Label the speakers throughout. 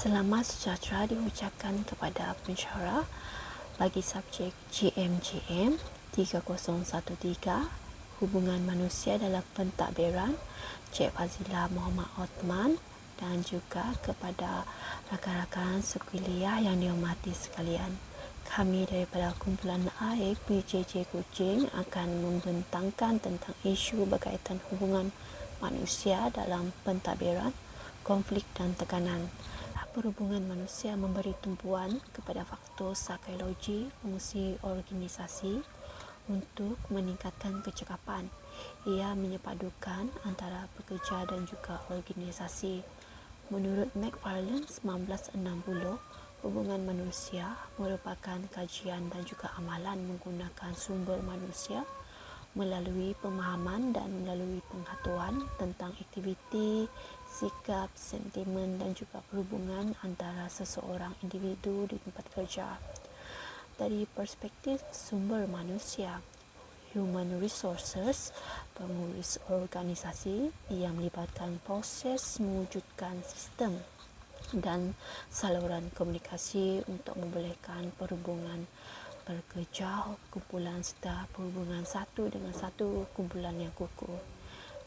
Speaker 1: Selamat sejahtera diucapkan kepada pensyarah bagi subjek GMGM 3013 Hubungan Manusia dalam Pentadbiran, Cik Fazilah Muhammad Othman, dan juga kepada rakan-rakan sekuliah yang dihormati sekalian. Kami daripada kumpulan AIK BJJ Kuching akan membentangkan tentang isu berkaitan hubungan manusia dalam pentadbiran, konflik dan tekanan. Perhubungan manusia memberi tumpuan kepada faktor psikologi fungsi organisasi untuk meningkatkan kecekapan. Ia menyepadukan antara pekerja dan juga organisasi. Menurut McFarlane 1960, hubungan manusia merupakan kajian dan juga amalan menggunakan sumber manusia melalui pemahaman dan melalui penghatuan tentang aktiviti, sikap, sentimen dan juga perhubungan antara seseorang individu di tempat kerja. Dari perspektif sumber manusia, human resources, pengurus organisasi yang melibatkan proses mewujudkan sistem dan saluran komunikasi untuk membolehkan perhubungan bekerja kumpulan serta perhubungan satu dengan satu kumpulan yang kukuh.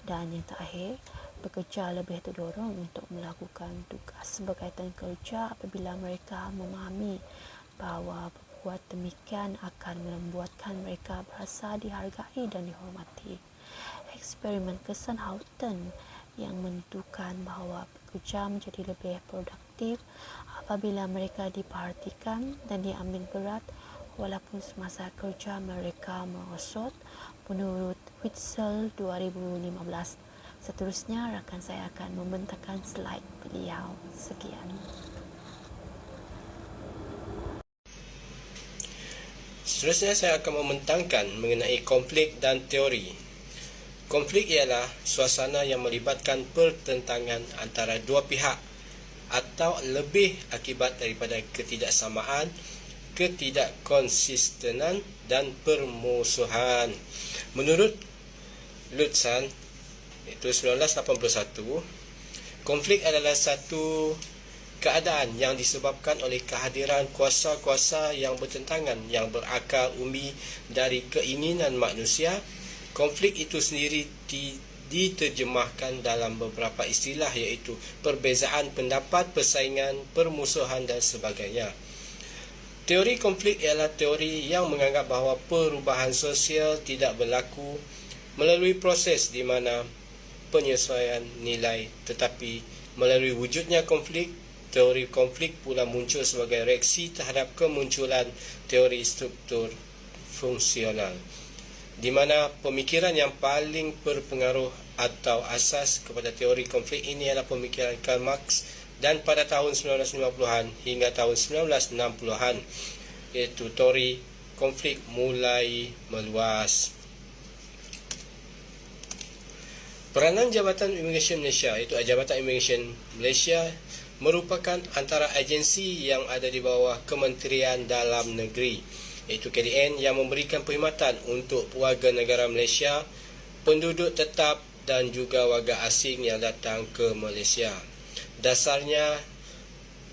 Speaker 1: Dan yang terakhir, pekerja lebih terdorong untuk melakukan tugas berkaitan kerja apabila mereka memahami bahawa berbuat demikian akan membuatkan mereka berasa dihargai dan dihormati. Eksperimen kesan Houghton yang menentukan bahawa pekerja menjadi lebih produktif apabila mereka diperhatikan dan diambil berat walaupun semasa kerja mereka merosot, menurut Witzel 2015. Seterusnya, rakan saya akan membentangkan slide beliau. Sekian.
Speaker 2: Seterusnya saya akan membentangkan mengenai konflik dan teori. Konflik ialah suasana yang melibatkan pertentangan antara dua pihak atau lebih akibat daripada ketidaksamaan, ketidakkonsistenan dan permusuhan. Menurut Lutzen, itu 1981, konflik adalah satu keadaan yang disebabkan oleh kehadiran kuasa-kuasa yang bertentangan yang berakar umbi dari keinginan manusia. Konflik itu sendiri diterjemahkan dalam beberapa istilah iaitu perbezaan pendapat, persaingan, permusuhan dan sebagainya. Teori konflik ialah teori yang menganggap bahawa perubahan sosial tidak berlaku melalui proses di mana penyesuaian nilai, tetapi melalui wujudnya konflik. Teori konflik pula muncul sebagai reaksi terhadap kemunculan teori struktur fungsional, di mana pemikiran yang paling berpengaruh atau asas kepada teori konflik ini adalah pemikiran Karl Marx, dan pada tahun 1950-an hingga tahun 1960-an, iaitu teori konflik mulai meluas. Peranan Jabatan Imigresen Malaysia, iaitu Jabatan Imigresen Malaysia, merupakan antara agensi yang ada di bawah Kementerian Dalam Negeri, iaitu KDN, yang memberikan perkhidmatan untuk warga negara Malaysia, penduduk tetap dan juga warga asing yang datang ke Malaysia. Dasarnya,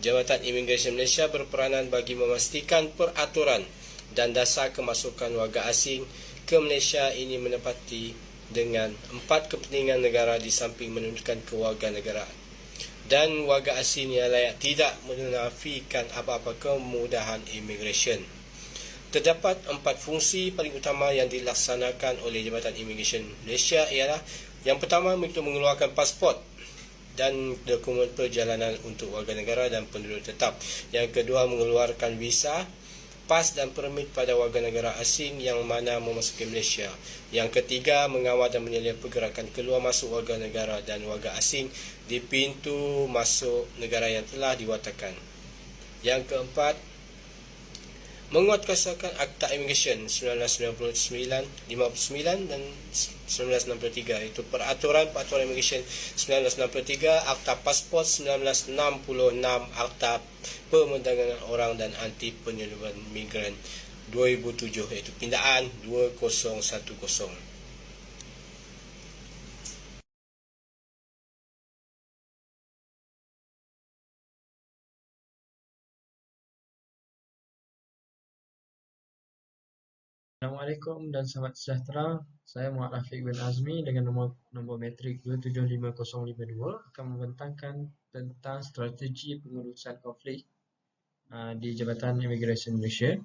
Speaker 2: Jabatan Imigresen Malaysia berperanan bagi memastikan peraturan dan dasar kemasukan warga asing ke Malaysia ini menepati dengan 4 kepentingan negara di samping menunjukkan kewarganegaraan. Dan warga asing yang layak tidak menafikan apa-apa kemudahan imigresen. Terdapat 4 fungsi paling utama yang dilaksanakan oleh Jabatan Imigresen Malaysia ialah yang pertama, untuk mengeluarkan pasport dan dokumen perjalanan untuk warga negara dan penduduk tetap. Yang kedua, mengeluarkan visa, pas dan permit pada warga negara asing yang mana memasuki Malaysia. Yang ketiga, mengawal dan menilai pergerakan keluar masuk warga negara dan warga asing di pintu masuk negara yang telah diwatakan. Yang keempat, menguatkuasakan Akta Imigresen 1959 dan 1963, iaitu Peraturan Imigresen 1963, Akta Pasport 1966, Akta Perdagangan Orang dan Anti Penyeludupan Migran 2007, iaitu Pindaan 2010.
Speaker 3: Assalamualaikum dan selamat sejahtera. Saya Muhammad Rafiq bin Azmi dengan nombor metrik 275052 akan membentangkan tentang strategi pengurusan konflik di Jabatan Imigresen Malaysia.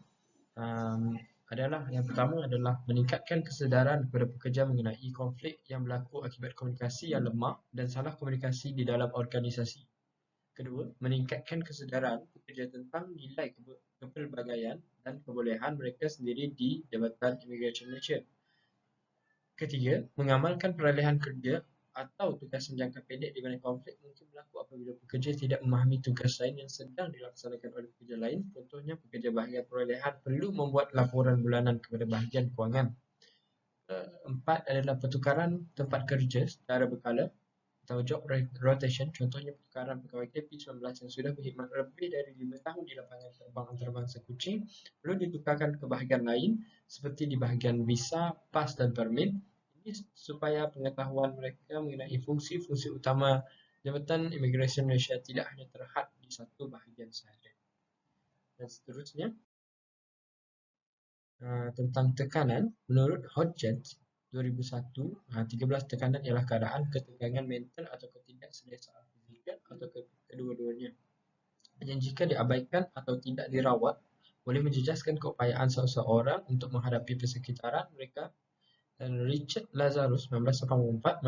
Speaker 3: Adalah yang pertama adalah meningkatkan kesedaran kepada pekerja mengenai konflik yang berlaku akibat komunikasi yang lemah dan salah komunikasi di dalam organisasi. Kedua, meningkatkan kesedaran pekerja tentang nilai kepelbagaian dan kebolehan mereka sendiri di Jabatan Imigresen Malaysia. Ketiga, mengamalkan peralihan kerja atau tugasan jangka pendek di mana konflik mungkin berlaku apabila pekerja tidak memahami tugas lain yang sedang dilaksanakan oleh pekerja lain. Contohnya, pekerja bahagian perolehan perlu membuat laporan bulanan kepada bahagian kewangan. Empat adalah pertukaran tempat kerja secara berkala atau job rotation. Contohnya pertukaran pegawai KP19 yang sudah berkhidmat lebih dari 5 tahun di lapangan terbang antarabangsa Kuching perlu ditukarkan ke bahagian lain seperti di bahagian visa, pas dan permit. Ini supaya pengetahuan mereka mengenai fungsi-fungsi utama Jabatan Imigresen Malaysia tidak hanya terhad di satu bahagian sahaja. Dan seterusnya, tentang tekanan, menurut Hodgson 2001, 13 tekanan ialah keadaan ketegangan mental atau ketidakselesaan fizikal atau kedua-duanya yang jika diabaikan atau tidak dirawat boleh menjejaskan keupayaan seseorang untuk menghadapi persekitaran mereka. Dan Richard Lazarus 1984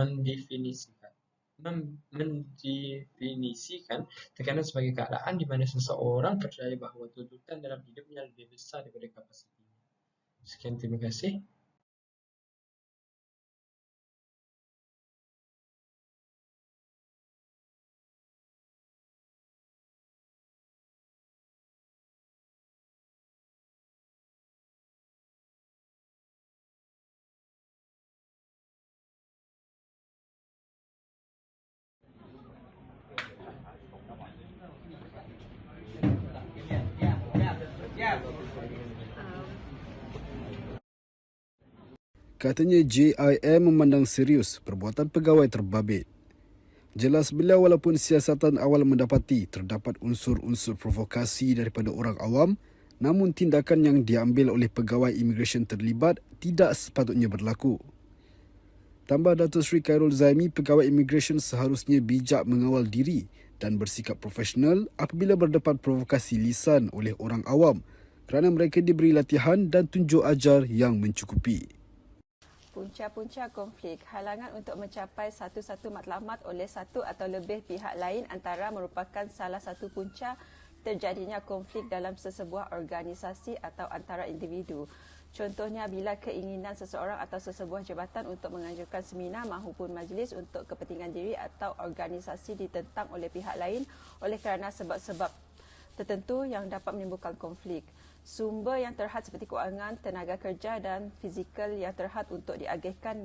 Speaker 3: mendefinisikan tekanan sebagai keadaan di mana seseorang percaya bahawa tuntutan dalam hidupnya lebih besar daripada kapasitinya. Sekian, terima kasih.
Speaker 4: Katanya JIM memandang serius perbuatan pegawai terbabit. Jelas beliau walaupun siasatan awal mendapati terdapat unsur-unsur provokasi daripada orang awam, namun tindakan yang diambil oleh pegawai imigresen terlibat tidak sepatutnya berlaku. Tambah Dato' Sri Khairul Zaimi, pegawai imigresen seharusnya bijak mengawal diri dan bersikap profesional apabila berdepan provokasi lisan oleh orang awam kerana mereka diberi latihan dan tunjuk ajar yang mencukupi.
Speaker 5: Punca-punca konflik, halangan untuk mencapai satu-satu matlamat oleh satu atau lebih pihak lain antara merupakan salah satu punca terjadinya konflik dalam sesebuah organisasi atau antara individu. Contohnya bila keinginan seseorang atau sesebuah jabatan untuk menganjurkan seminar maupun majlis untuk kepentingan diri atau organisasi ditentang oleh pihak lain oleh kerana sebab-sebab tertentu yang dapat menimbulkan konflik. Sumber yang terhad seperti kewangan, tenaga kerja dan fizikal yang terhad untuk diagihkan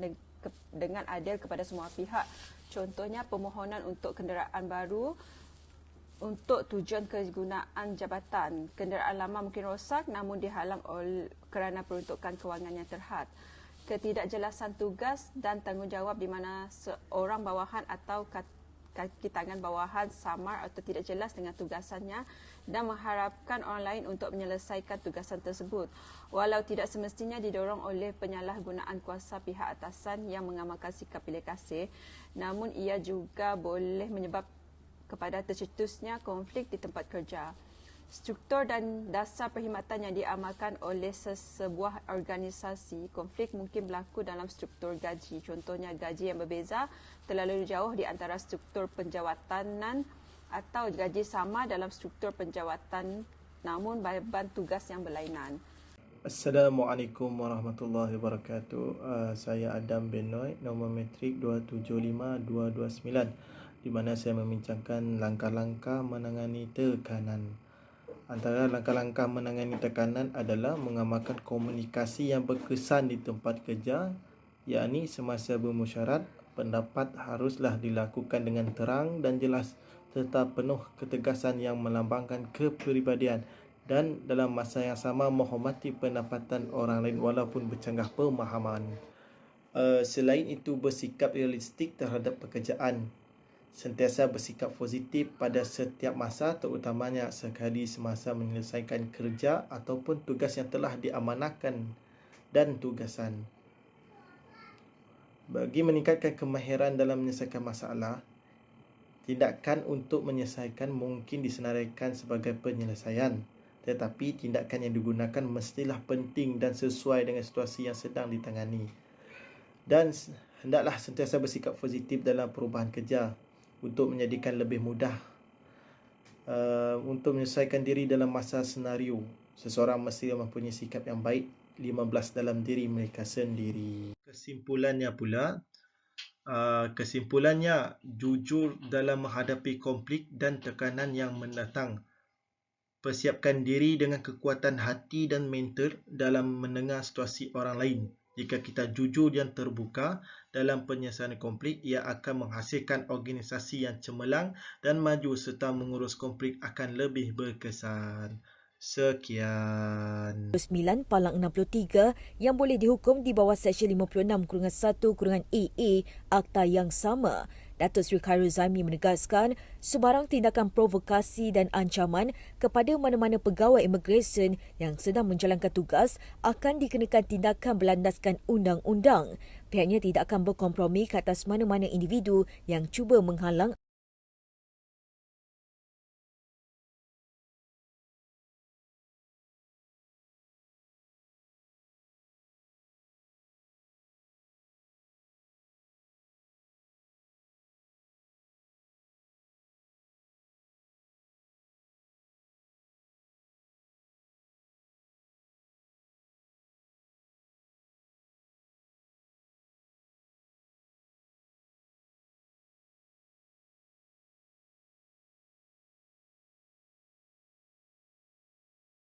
Speaker 5: dengan adil kepada semua pihak. Contohnya permohonan untuk kenderaan baru untuk tujuan kegunaan jabatan. Kenderaan lama mungkin rosak namun dihalang kerana peruntukan kewangan yang terhad. Ketidakjelasan tugas dan tanggungjawab di mana seorang bawahan atau kaki tangan bawahan samar atau tidak jelas dengan tugasannya dan mengharapkan orang lain untuk menyelesaikan tugasan tersebut walau tidak semestinya didorong oleh penyalahgunaan kuasa pihak atasan yang mengamalkan sikap pilih kasih, namun ia juga boleh menyebab kepada tercetusnya konflik di tempat kerja. Struktur dan dasar perkhidmatan yang diamalkan oleh sebuah organisasi, konflik mungkin berlaku dalam struktur gaji. Contohnya gaji yang berbeza terlalu jauh di antara struktur penjawatanan atau gaji sama dalam struktur penjawatan namun beban tugas yang berlainan.
Speaker 6: Assalamualaikum warahmatullahi wabarakatuh. Saya Adam bin Noy, nombor metrik 275229, di mana saya membincangkan langkah-langkah menangani tekanan. Antara langkah-langkah menangani tekanan adalah mengamalkan komunikasi yang berkesan di tempat kerja, yakni semasa bermusyarat, pendapat haruslah dilakukan dengan terang dan jelas serta penuh ketegasan yang melambangkan kepribadian dan dalam masa yang sama menghormati pendapatan orang lain walaupun bercanggah pemahaman. Selain itu, bersikap realistik terhadap pekerjaan. Sentiasa bersikap positif pada setiap masa, terutamanya sekali semasa menyelesaikan kerja ataupun tugas yang telah diamanahkan dan tugasan. Bagi meningkatkan kemahiran dalam menyelesaikan masalah, tindakan untuk menyelesaikan mungkin disenaraikan sebagai penyelesaian, tetapi tindakan yang digunakan mestilah penting dan sesuai dengan situasi yang sedang ditangani. Dan hendaklah sentiasa bersikap positif dalam perubahan kerja untuk menjadikan lebih mudah untuk menyelesaikan diri dalam masa senario. Seseorang mesti mempunyai sikap yang baik 15 dalam diri mereka sendiri. Kesimpulannya, jujur dalam menghadapi konflik dan tekanan yang mendatang. Persiapkan diri dengan kekuatan hati dan mental dalam mendengar situasi orang lain. Jika kita jujur dan terbuka dalam penyelesaian konflik, ia akan menghasilkan organisasi yang cemerlang dan maju serta mengurus konflik akan lebih berkesan. Sekian.
Speaker 7: 9 Palang 63 yang boleh dihukum di bawah Seksyen 56-1-AA Akta yang sama. Datuk Seri Khairul Zaimi menegaskan sebarang tindakan provokasi dan ancaman kepada mana-mana pegawai imigresen yang sedang menjalankan tugas akan dikenakan tindakan berlandaskan undang-undang. Pihaknya tidak akan berkompromi ke atas mana-mana individu yang cuba menghalang